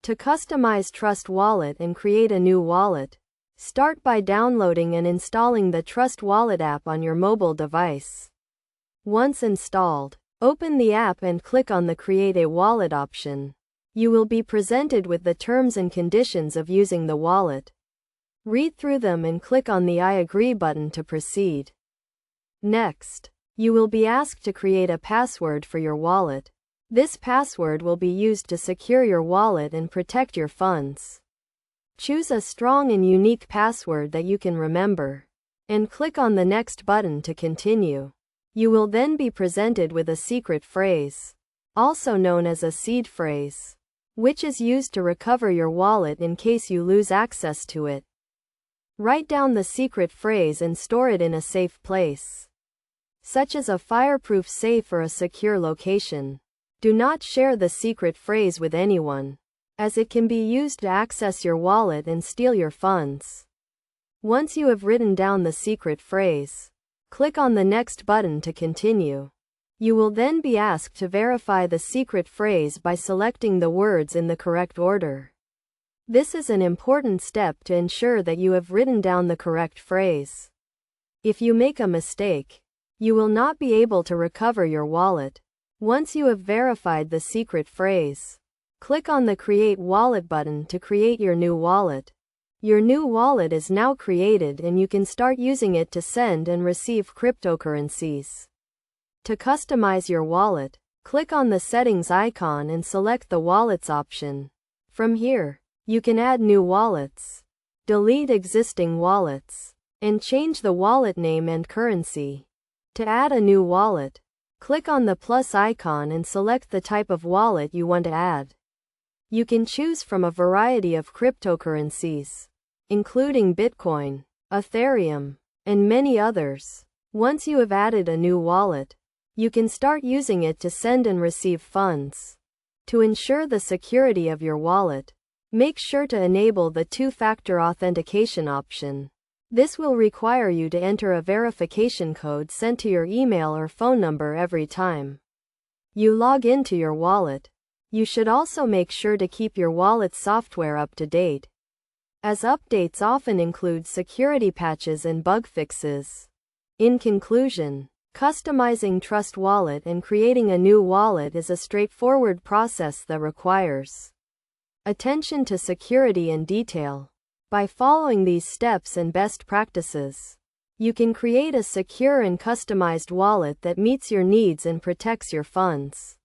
To customize Trust Wallet and create a new wallet, start by downloading and installing the Trust Wallet app on your mobile device. Once installed, open the app and click on the Create a Wallet option. You will be presented with the terms and conditions of using the wallet. Read through them and click on the I agree button to proceed. Next, you will be asked to create a password for your wallet. This password will be used to secure your wallet and protect your funds. Choose a strong and unique password that you can remember, and click on the Next button to continue. You will then be presented with a secret phrase, also known as a seed phrase, which is used to recover your wallet in case you lose access to it. Write down the secret phrase and store it in a safe place, such as a fireproof safe or a secure location. Do not share the secret phrase with anyone, as it can be used to access your wallet and steal your funds. Once you have written down the secret phrase, click on the Next button to continue. You will then be asked to verify the secret phrase by selecting the words in the correct order. This is an important step to ensure that you have written down the correct phrase. If you make a mistake, you will not be able to recover your wallet. Once you have verified the secret phrase, click on the Create Wallet button to create your new wallet. Your new wallet is now created and you can start using it to send and receive cryptocurrencies. To customize your wallet, click on the Settings icon and select the Wallets option. From here, you can add new wallets, delete existing wallets, and change the wallet name and currency. To add a new wallet, click on the plus icon and select the type of wallet you want to add. You can choose from a variety of cryptocurrencies, including Bitcoin, Ethereum, and many others. Once you have added a new wallet, you can start using it to send and receive funds. To ensure the security of your wallet, make sure to enable the two-factor authentication option. This will require you to enter a verification code sent to your email or phone number every time you log into your wallet. You should also make sure to keep your wallet's software up to date, as updates often include security patches and bug fixes. In conclusion, customizing Trust Wallet and creating a new wallet is a straightforward process that requires attention to security and detail. By following these steps and best practices, you can create a secure and customized wallet that meets your needs and protects your funds.